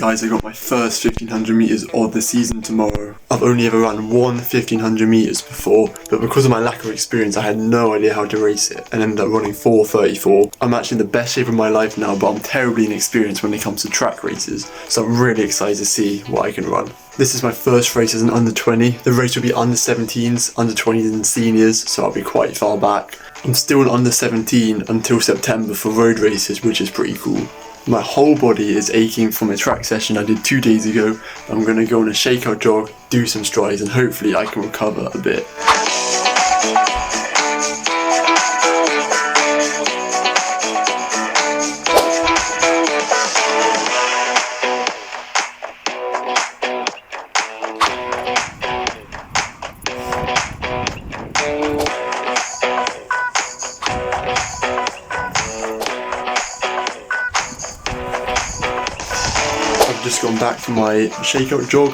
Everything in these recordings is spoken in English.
guys, I got my first 1500 metres of the season tomorrow. I've only ever run one 1500 metres before, but because of my lack of experience I had no idea how to race it and ended up running 4:34. I'm actually in the best shape of my life now, but I'm terribly inexperienced when it comes to track races, so I'm really excited to see what I can run. This is my first race as an under 20. The race will be under 17s, under 20s and seniors, so I'll be quite far back. I'm still an under 17 until September for road races, which is pretty cool. My whole body is aching from a track session I did 2 days ago. I'm going to go on a shakeout jog, do some strides, and hopefully I can recover a bit. Just gone back from my shakeout jog,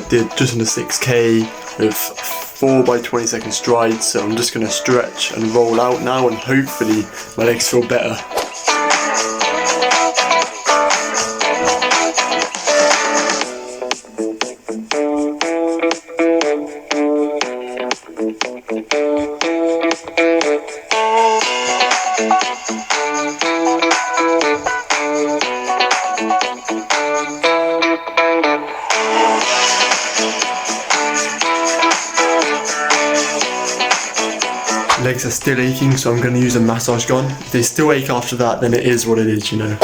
did just under 6k with 4 by 20 second strides, so I'm just going to stretch and roll out now and hopefully my legs feel better. Legs are still aching, so I'm going to use a massage gun. If they still ache after that, then it is what it is, you know.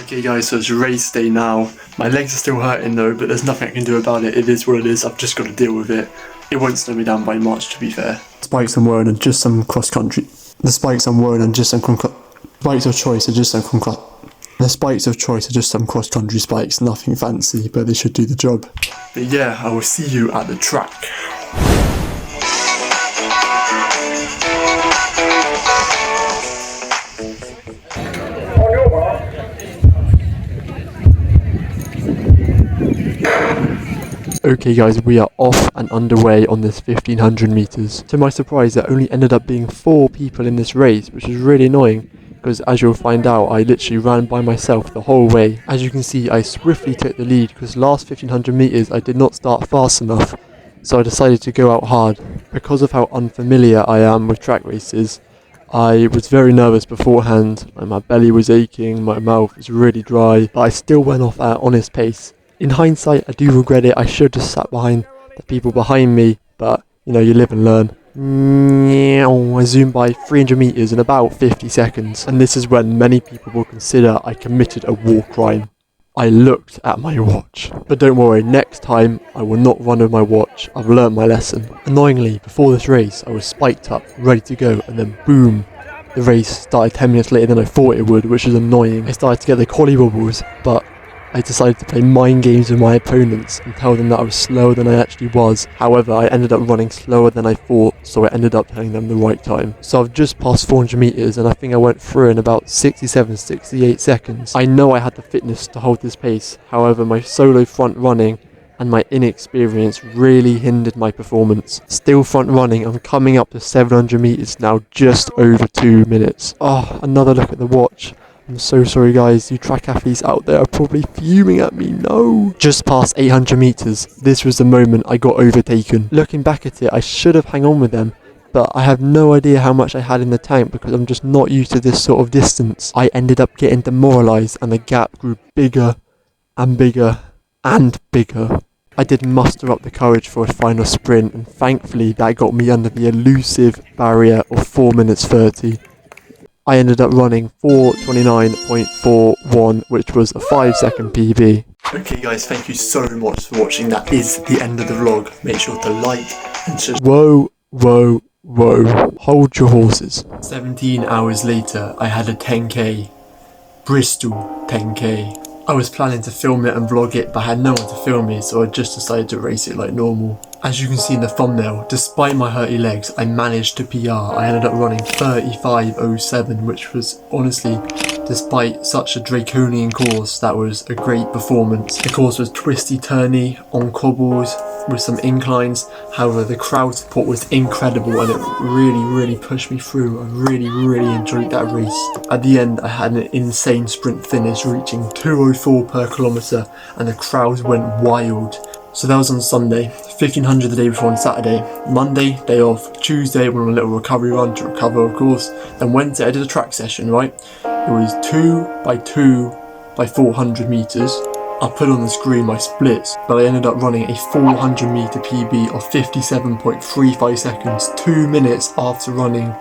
Okay guys, so it's race day now. My legs are still hurting though, but there's nothing I can do about it. It is what it is, I've just got to deal with it. It won't slow me down by much, to be fair. Spikes I'm wearing are just some cross country. The spikes I'm wearing are just some spikes of choice are just some The spikes of choice are just some cross-country spikes, nothing fancy, but they should do the job. But yeah, I will see you at the track. Okay guys, we are off and underway on this 1500 metres. To my surprise, there only ended up being 4 people in this race, which is really annoying. Because as you'll find out, I literally ran by myself the whole way. As you can see, I swiftly took the lead because last 1500 metres I did not start fast enough, so I decided to go out hard. Because of how unfamiliar I am with track races, I was very nervous beforehand, and my belly was aching, my mouth was really dry, but I still went off at an honest pace. In hindsight, I do regret it. I should have sat behind the people behind me, but you know, you live and learn. I zoomed by 300 metres in about 50 seconds, and this is when many people will consider I committed a war crime. I looked at my watch. But don't worry, next time I will not run with my watch. I've learned my lesson. Annoyingly, before this race I was spiked up, ready to go, and then boom, the race started 10 minutes later than I thought it would, which is annoying. I started to get the collie wobbles, but I decided to play mind games with my opponents and tell them that I was slower than I actually was. However, I ended up running slower than I thought, so I ended up telling them the right time. So I've just passed 400 metres and I think I went through in about 67-68 seconds. I know I had the fitness to hold this pace, however my solo front running and my inexperience really hindered my performance. Still front running, I'm coming up to 700 metres now, just over 2 minutes. Oh, another look at the watch. I'm so sorry guys, you track athletes out there are probably fuming at me, no! Just past 800 metres, this was the moment I got overtaken. Looking back at it, I should have hung on with them, but I have no idea how much I had in the tank because I'm just not used to this sort of distance. I ended up getting demoralised and the gap grew bigger and bigger and bigger. I did muster up the courage for a final sprint, and thankfully that got me under the elusive barrier of 4 minutes 30. I ended up running 4:29.41, which was a 5-second PB. Okay guys, thank you so much for watching. That is the end of the vlog. Make sure to like and subscribe. Whoa, whoa, whoa. Hold your horses. 17 hours later, I had a 10k. Bristol 10k. I was planning to film it and vlog it, but I had no one to film me, so I just decided to race it like normal. As you can see in the thumbnail, despite my hurty legs, I managed to PR. I ended up running 35:07, which was honestly Despite such a draconian course, that was a great performance. The course was twisty turny, on cobbles, with some inclines. However, the crowd support was incredible and it really pushed me through. I really enjoyed that race. At the end, I had an insane sprint finish, reaching 2:04 per kilometre, and the crowds went wild. So that was on Sunday, 1500 the day before on Saturday. Monday, day off. Tuesday, went on a little recovery run to recover, of course. Then Wednesday, I did a track session, right? It was 2 by 2 by 400 metres. I put on the screen my splits, but I ended up running a 400 metre PB of 57.35 seconds, 2 minutes after running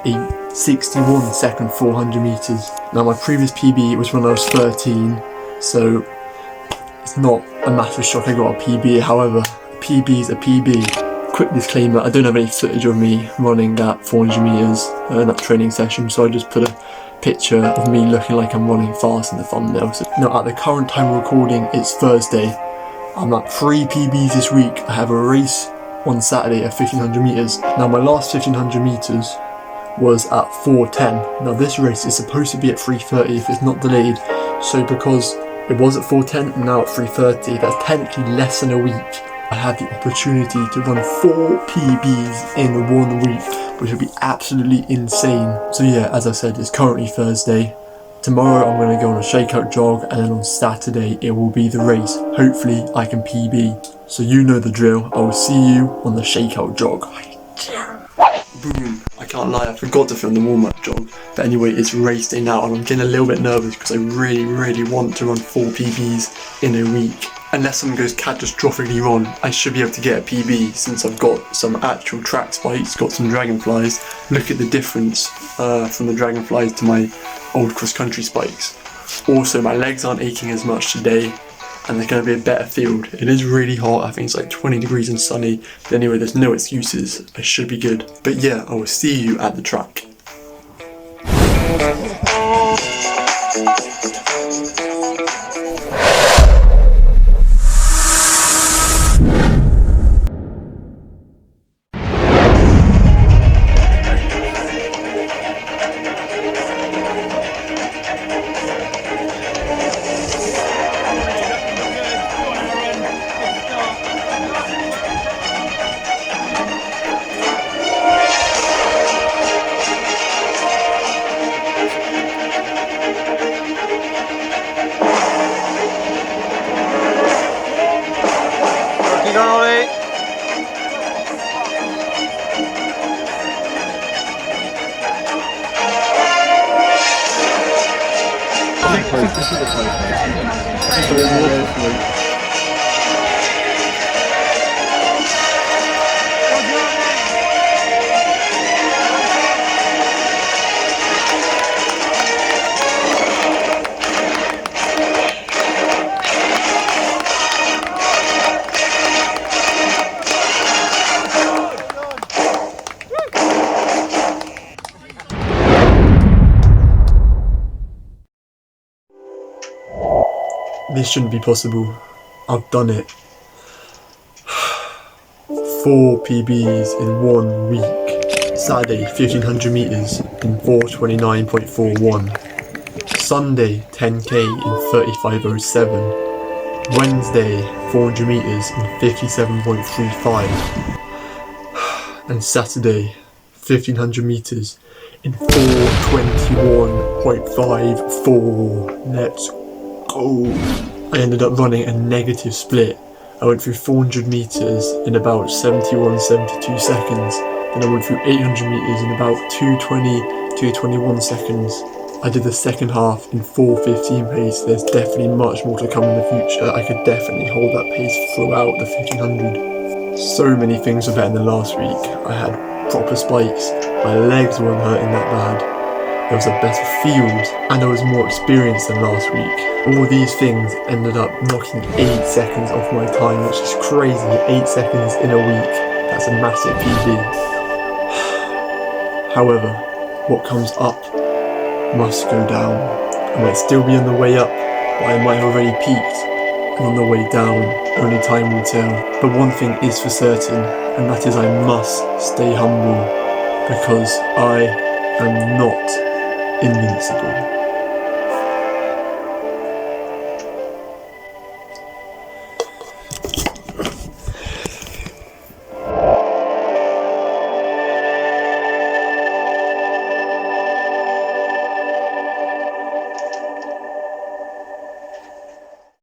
a 61 second 400 metres. Now my previous PB was when I was 13, so it's not a massive shock I got a PB. However, PB is a PB. Quick disclaimer, I don't have any footage of me running that 400 metres in that training session, so I just put a picture of me looking like I'm running fast in the thumbnail. So now at the current time of recording, it's Thursday. I'm at 3 PBs this week. I have a race on Saturday at 1500 metres. Now my last 1500 metres was at 4:10. Now this race is supposed to be at 3:30 if it's not delayed. So because it was at 4:10 and now at 3:30, that's technically less than a week. I had the opportunity to run 4 PBs in 1 week, which would be absolutely insane. So yeah, as I said, it's currently Thursday. Tomorrow I'm going to go on a shakeout jog, and then on Saturday it will be the race. Hopefully I can PB. So you know the drill. I will see you on the shakeout jog. Boom. I can't lie, I forgot to film the warm-up jog. But anyway, it's race day now and I'm getting a little bit nervous because I really want to run 4 PBs in a week. Unless something goes catastrophically wrong, I should be able to get a PB since I've got some actual track spikes, got some dragonflies. Look at the difference from the dragonflies to my old cross-country spikes. Also, my legs aren't aching as much today and there's going to be a better field. It is really hot, I think it's like 20 degrees and sunny. But anyway, there's no excuses, I should be good. But yeah, I will see you at the track. This shouldn't be possible. I've done it. 4 PBs in 1 week. Saturday, 1500 metres in 4:29.41. Sunday, 10k in 35:07. Wednesday, 400 metres in 57.35. And Saturday, 1500 metres in 4:21.54. Let's go. I ended up running a negative split. I went through 400 metres in about 71-72 seconds. Then I went through 800 metres in about 2:20-2:21 seconds. I did the second half in 4:15 pace. There's definitely much more to come in the future. I could definitely hold that pace throughout the 1500. So many things were better than last week. I had proper spikes. My legs weren't hurting that bad. There was a better field, and I was more experienced than last week. All these things ended up knocking 8 seconds off my time, which is crazy. 8 seconds in a week. That's a massive PB. However, what comes up must go down. I might still be on the way up, but I might have already peaked. And on the way down, only time will tell. But one thing is for certain, and that is I must stay humble, because I am not invincible.